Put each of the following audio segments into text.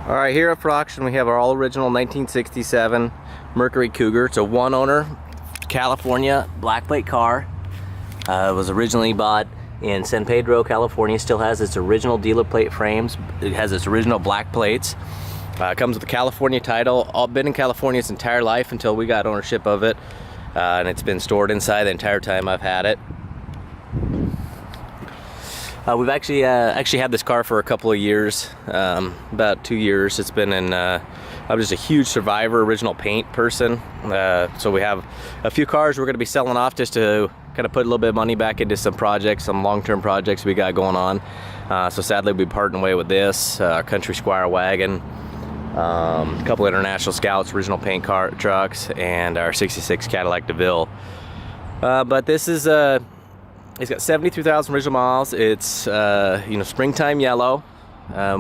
All right, here up for auction we have our all original 1967 Mercury Cougar. It's a one owner California black plate car. It was originally bought in San Pedro, California. Still has its original dealer plate frames. It has its original black plates. It comes with a California title. All been in California its entire life until we got ownership of it, and it's been stored inside the entire time I've had it. We've actually had this car for a couple of years, about 2 years. It's been in, I'm just a huge Survivor original paint person. So we have a few cars we're gonna be selling off just to kind of put a little bit of money back into some projects, some long-term projects we got going on. So sadly we'll be parting away with this, Country Squire wagon, a couple International Scouts, original paint car trucks, and our 66 Cadillac DeVille. But this is, it's got 73,000 original miles. It's springtime yellow.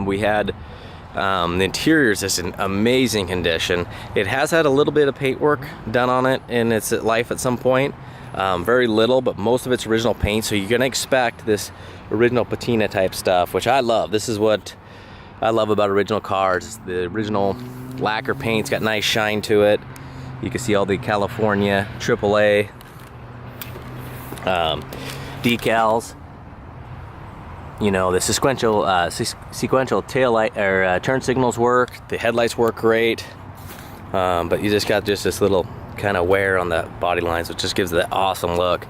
We had the interior is just in amazing condition. It has had a little bit of paint work done on it in its life at some point. Very little, but most of it's original paint. So you're gonna expect this original patina type stuff, which I love. This is what I love about original cars. The original lacquer paint's got nice shine to it. You can see all the California AAA decals. You know, the sequential tail light or turn signals work. The headlights work great, but you just got this little kind of wear on the body lines, which just gives it that awesome look.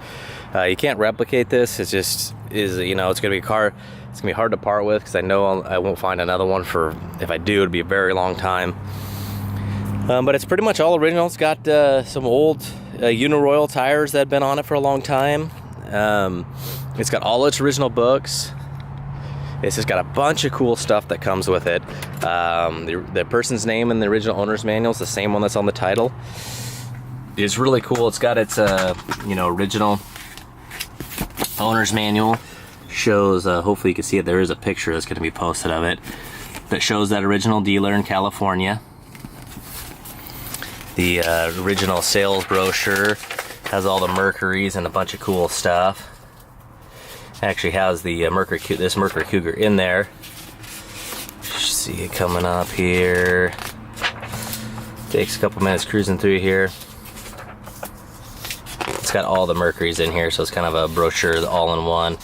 You can't replicate this. It just is, it's gonna be a car. It's gonna be hard to part with because I know I won't find another one for. If I do, it'd be a very long time. But it's pretty much all original. It's got some old Uniroyal tires that have been on it for a long time. It's got all its original books. It's just got a bunch of cool stuff that comes with it. The person's name in the original owner's manual is the same one that's on the title. It's really cool. It's got its original owner's manual. Shows, hopefully you can see it. There is a picture that's going to be posted of it that shows that original dealer in California. The original sales brochure has all the Mercuries and a bunch of cool stuff. Actually has the this Mercury Cougar in there. See it coming up here. Takes a couple minutes cruising through here. It's got all the Mercuries in here, so it's kind of a brochure all in one.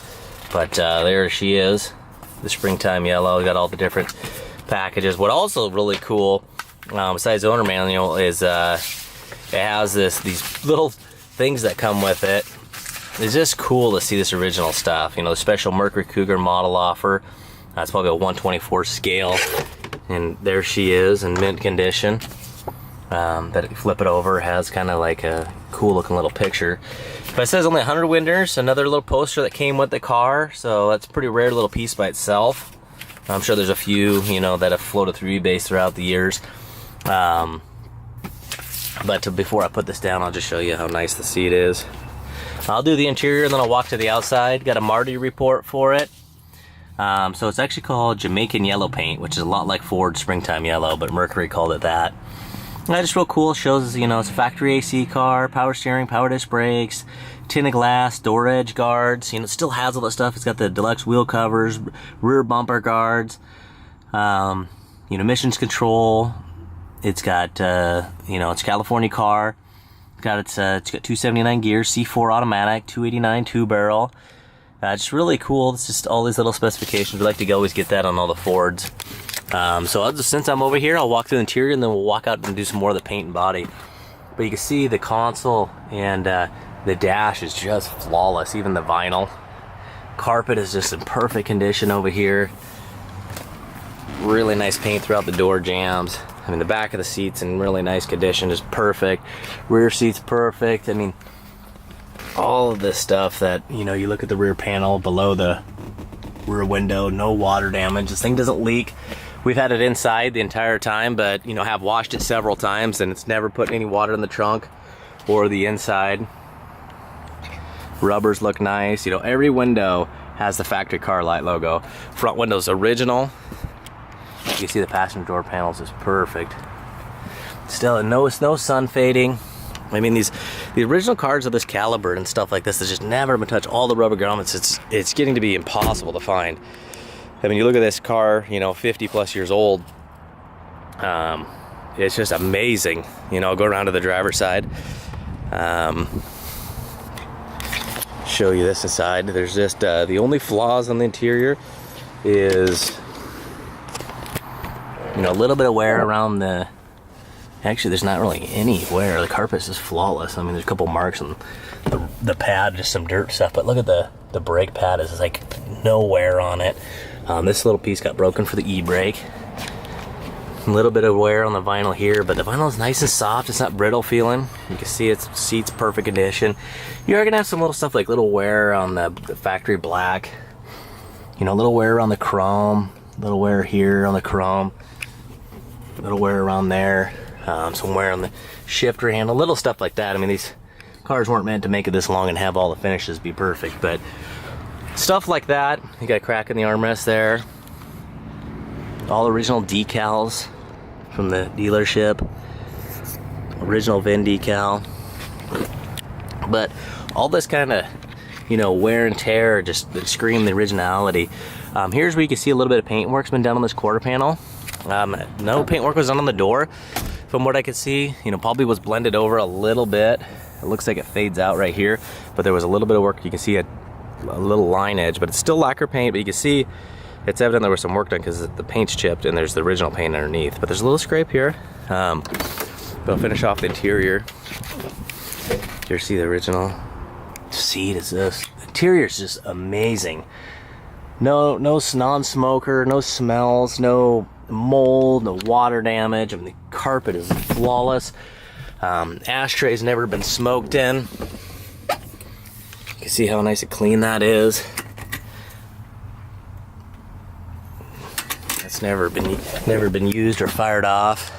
But there she is, the springtime yellow. Got all the different packages. What also really cool, besides the owner manual, is it has these little things that come with it. It's just cool to see this original stuff. The special Mercury Cougar model offer. It's probably a 1/24 scale, and there she is in mint condition. That you flip it over, has kind of like a cool looking little picture. But it says only 100 winners. Another little poster that came with the car, so that's a pretty rare little piece by itself. I'm sure there's a few that have floated through eBay throughout the years. But before I put this down, I'll just show you how nice the seat is. I'll do the interior and then I'll walk to the outside. Got a Marty report for it. So it's actually called Jamaican Yellow Paint, which is a lot like Ford Springtime Yellow, but Mercury called it that. And just real cool. Shows, it's a factory AC car, power steering, power disc brakes, tinted glass, door edge guards. It still has all that stuff. It's got the deluxe wheel covers, rear bumper guards, emissions control. It's got, it's a California car. It's got 279 gears, C4 automatic, 289 two-barrel. It's really cool. It's just all these little specifications. We like to always get that on all the Fords. So since I'm over here, I'll walk through the interior and then we'll walk out and do some more of the paint and body. But you can see the console and the dash is just flawless. Even the vinyl. Carpet is just in perfect condition over here. Really nice paint throughout the door jambs. The back of the seat's in really nice condition, is perfect. Rear seat's perfect. All of this stuff that, you look at the rear panel below the rear window, no water damage. This thing doesn't leak. We've had it inside the entire time, but, have washed it several times and it's never put any water in the trunk or the inside. Rubbers look nice. Every window has the factory car light logo. Front window's original. You can see the passenger door panels is perfect. Still, no sun fading. The original cars of this caliber and stuff like this has just never been touched. All the rubber grommets, it's getting to be impossible to find. You look at this car, 50 plus years old, It's just amazing. You know, I'll go around to the driver's side. Show you this inside. There's just the only flaws on the interior is, you know, a little bit of wear around the, actually there's not really any wear. The carpet's just flawless. I mean, there's a couple marks on the pad, just some dirt stuff, but look at the brake pad. Is like no wear on it. This little piece got broken for the e-brake. A little bit of wear on the vinyl here, but the vinyl is nice and soft. It's not brittle feeling. You can see its seat's perfect condition. You are gonna have some little stuff like little wear on the factory black. You know, a little wear on the chrome, little wear here on the chrome, a little wear around there, some wear on the shifter handle, little stuff like that. I mean, these cars weren't meant to make it this long and have all the finishes be perfect, but stuff like that. You got a crack in the armrest there. All original decals from the dealership, original VIN decal, but all this kind of, you know, wear and tear just scream the originality. Here's where you can see a little bit of paint work's been done on this quarter panel. No paint work was done on the door from what I could see. You know, probably was blended over a little bit. It looks like it fades out right here, but there was a little bit of work. You can see a little line edge, but it's still lacquer paint, but you can see it's evident there was some work done because the paint's chipped and there's the original paint underneath, but there's a little scrape here. But I'll finish off the interior. You see the original seat is this. The interior is just amazing. No non-smoker, no smells, no mold, no water damage. I mean, the carpet is flawless. Ashtray's never been smoked in. You can see how nice and clean that is. It's never been used or fired off.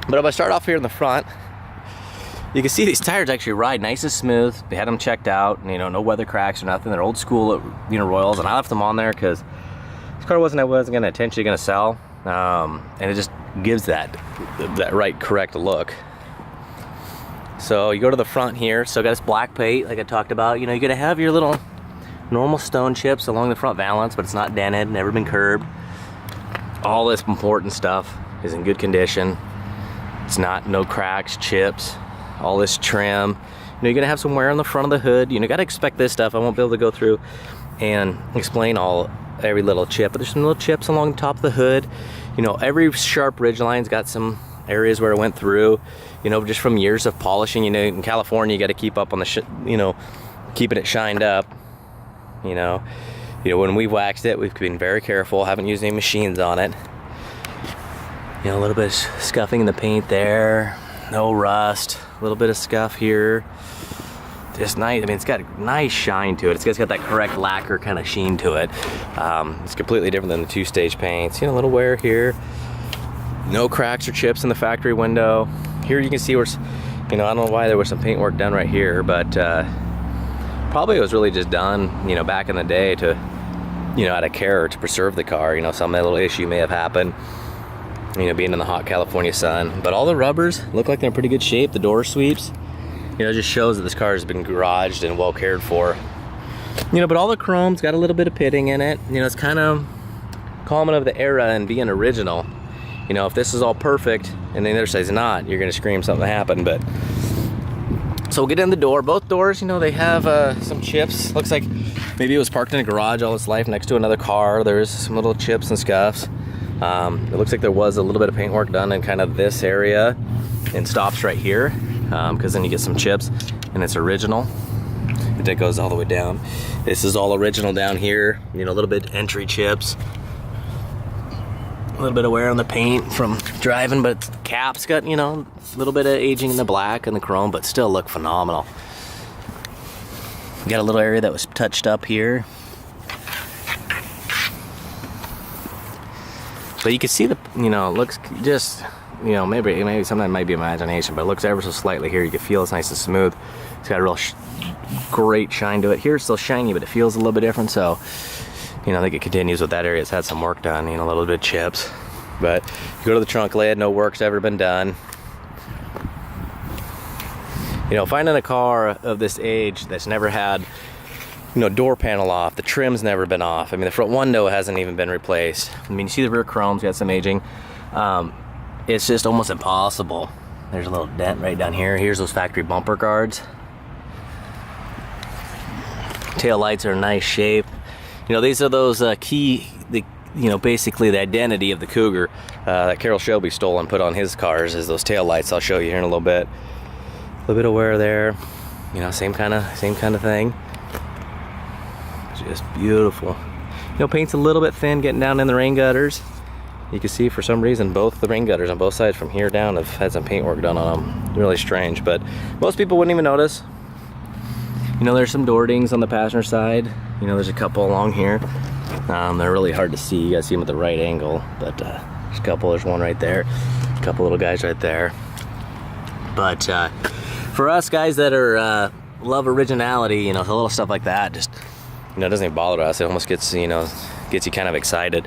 But if I start off here in the front, you can see these tires actually ride nice and smooth. They had them checked out, you know, no weather cracks or nothing. They're old school at, you know, Royals, and I left them on there because this car wasn't gonna intentionally gonna sell, and it just gives that right correct look. So you go to the front here, still got this black paint like I talked about. You know, you're gonna have your little normal stone chips along the front valance, but it's not dented, never been curbed. All this important stuff is in good condition. It's no cracks, chips, all this trim. You know, you're gonna have some wear on the front of the hood. You know, gotta expect this stuff. I won't be able to go through and explain every little chip, but there's some little chips along the top of the hood. You know, every sharp ridge line's got some areas where it went through, you know, just from years of polishing. You know, in California, you gotta keep up on the, you know, keeping it shined up. You know, when we've waxed it, we've been very careful, haven't used any machines on it. You know, a little bit of scuffing in the paint there, no rust, a little bit of scuff here. Just nice. I mean, it's got a nice shine to it. It's got that correct lacquer kind of sheen to it. It's completely different than the two-stage paints. You know, a little wear here. No cracks or chips in the factory window. Here you can see where, you know, I don't know why there was some paint work done right here, but probably it was really just done, you know, back in the day to, you know, out of care to preserve the car. You know, some little issue may have happened, you know, being in the hot California sun. But all the rubbers look like they're in pretty good shape. The door sweeps, you know, just shows that this car has been garaged and well cared for. You know, but all the chrome's got a little bit of pitting in it. You know, it's kind of common of the era and being original. You know, if this is all perfect and the other side's not, you're gonna scream something happened. But so we'll get in the door. Both doors, you know, they have some chips. Looks like maybe it was parked in a garage all its life next to another car. There's some little chips and scuffs. It looks like there was a little bit of paint work done in kind of this area and stops right here, because then you get some chips and it's original. It goes all the way down. This is all original down here. You know, a little bit entry chips. A little bit of wear on the paint from driving, but the cap's got, you know, a little bit of aging in the black and the chrome, but still look phenomenal. Got a little area that was touched up here. But you can see the, you know, it looks just, you know, maybe sometimes it might be imagination, but it looks ever so slightly here. You can feel it's nice and smooth. It's got a real great shine to it. Here it's still shiny, but it feels a little bit different. So, you know, I think it continues with that area. It's had some work done, you know, a little bit of chips. But you go to the trunk lid, no work's ever been done. You know, finding a car of this age that's never had, you know, door panel off, the trim's never been off. I mean, the front window hasn't even been replaced. I mean, you see the rear chrome's got some aging. It's just almost impossible. There's a little dent right down here. Here's those factory bumper guards. Tail lights are in nice shape. You know, these are those you know, basically the identity of the Cougar that Carroll Shelby stole and put on his cars is those tail lights. I'll show you here in a little bit. A little bit of wear there. You know, same kind of thing. Just beautiful. You know, paint's a little bit thin getting down in the rain gutters. You can see for some reason both the rain gutters on both sides from here down have had some paint work done on them. Really strange, but most people wouldn't even notice. You know, there's some door dings on the passenger side. You know, there's a couple along here. They're really hard to see. You gotta see them at the right angle, but there's a couple. There's one right there. A couple little guys right there. But for us guys that are love originality, you know, a little stuff like that just, you know, it doesn't even bother us. It almost gets, you know, gets you kind of excited.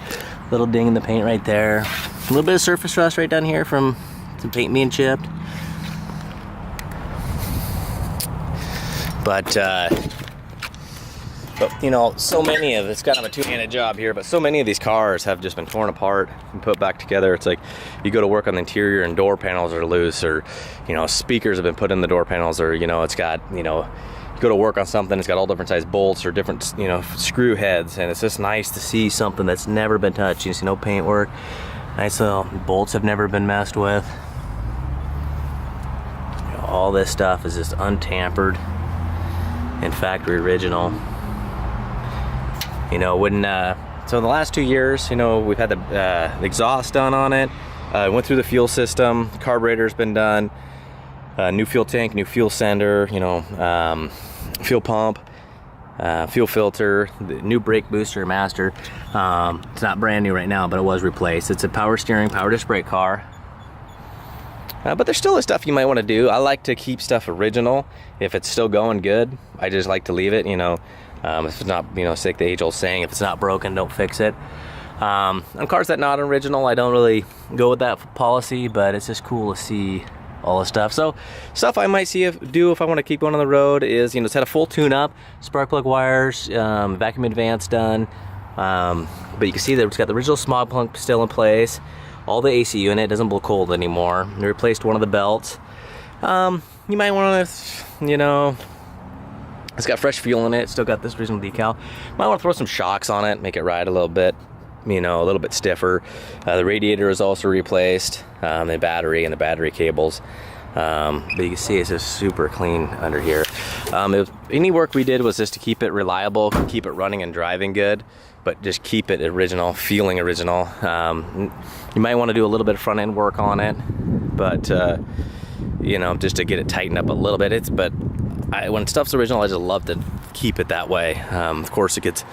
Little ding in the paint right there. A little bit of surface rust right down here from some paint being chipped. But you know, so many of it's kind of a two-handed job here, but so many of these cars have just been torn apart and put back together. It's like you go to work on the interior and door panels are loose, or, you know, speakers have been put in the door panels, or, you know, it's got, you know, you go to work on something, it's got all different size bolts or different, you know, screw heads, and it's just nice to see something that's never been touched. You see no paint work, nice little bolts have never been messed with. You know, all this stuff is just untampered and factory original. You know, when so in the last 2 years, you know, we've had the exhaust done on it. Went through the fuel system, carburetor's been done, new fuel tank, new fuel sender, you know, fuel pump, fuel filter, the new brake booster master. It's not brand new right now, but it was replaced. It's a power steering, power disc brake car. But there's still stuff you might want to do. I like to keep stuff original. If it's still going good, I just like to leave it, you know. If it's not, you know, it's like the age-old saying, if it's not broken, don't fix it. On cars that not original, I don't really go with that policy, but it's just cool to see all the stuff. So stuff I might do if I want to keep going on the road is, you know, it's had a full tune-up, spark plug wires, vacuum advance done. But you can see that it's got the original smog pump still in place. All the AC unit doesn't blow cold anymore. They replaced one of the belts. You might want to, you know, it's got fresh fuel in it. Still got this original decal. Might want to throw some shocks on it, make it ride a little bit, you know, a little bit stiffer. The radiator is also replaced. The battery and the battery cables. But you can see it's just super clean under here. Any work we did was just to keep it reliable, keep it running and driving good, but just keep it original, feeling original. You might want to do a little bit of front end work on it, but you know, just to get it tightened up a little bit. When stuff's original, I just love to keep it that way. Of course, it gets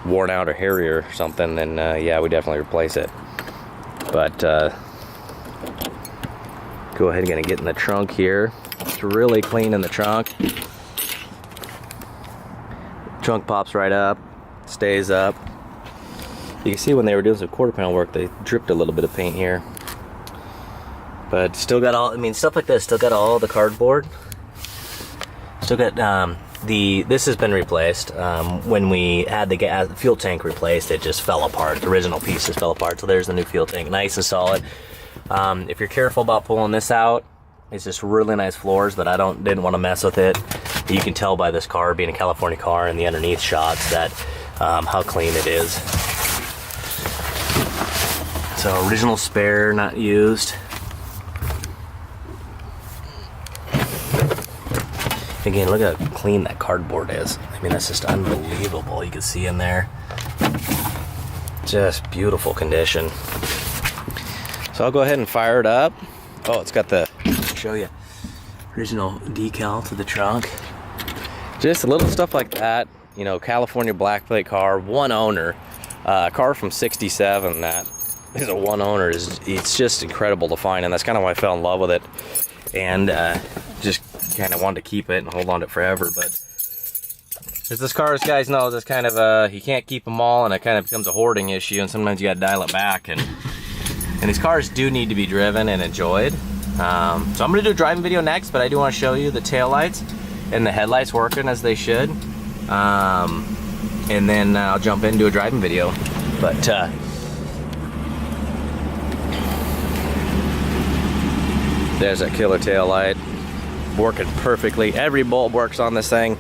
worn out or hairy or something, then yeah, we definitely replace it. But go ahead and gonna get in the trunk here. It's really clean in the trunk. Trunk pops right up, stays up. You can see when they were doing some quarter panel work, they dripped a little bit of paint here. But still got all, I mean, stuff like this, still got all the cardboard. Still got, this has been replaced. When we had the fuel tank replaced, it just fell apart. The original pieces fell apart, so there's the new fuel tank, nice and solid. If you're careful about pulling this out, it's just really nice floors, but didn't want to mess with it. You can tell by this car being a California car and the underneath shots that how clean it is. So original spare, not used. Again, look how clean that cardboard is. I mean, that's just unbelievable. You can see in there. Just beautiful condition. So I'll go ahead and fire it up. Oh, it's got the, I'll show you, original decal to the trunk. Just a little stuff like that. You know, California black plate car, one owner. A car from '67 that is a one owner. It's just incredible to find, and that's kind of why I fell in love with it. And just kind of wanted to keep it and hold on to it forever. But as this car, as guys know, it's kind of you can't keep them all, and it kind of becomes a hoarding issue, and sometimes you got to dial it back. And these cars do need to be driven and enjoyed. So I'm going to do a driving video next, but I do want to show you the taillights and the headlights working as they should. and then I'll jump into a driving video. But there's that killer tail light, working perfectly. Every bolt works on this thing.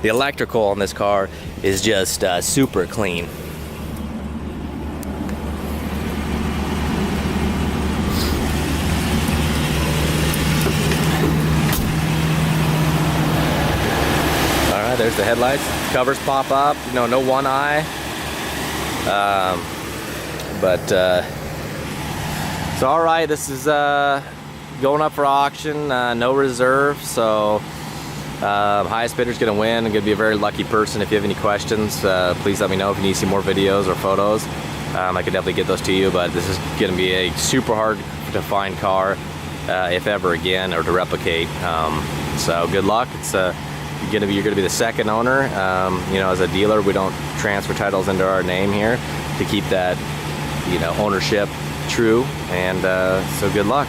The electrical on this car is just super clean. There's the headlights. Covers pop up. You know, no one eye. So all right, this is going up for auction. No reserve, so highest bidder's gonna win. I'm gonna be a very lucky person. If you have any questions, please let me know. If you need to see more videos or photos, I can definitely get those to you. But this is gonna be a super hard to find car, if ever again, or to replicate. So good luck. It's you're gonna be the second owner. You know, as a dealer, we don't transfer titles into our name here to keep that, you know, ownership true. And so good luck.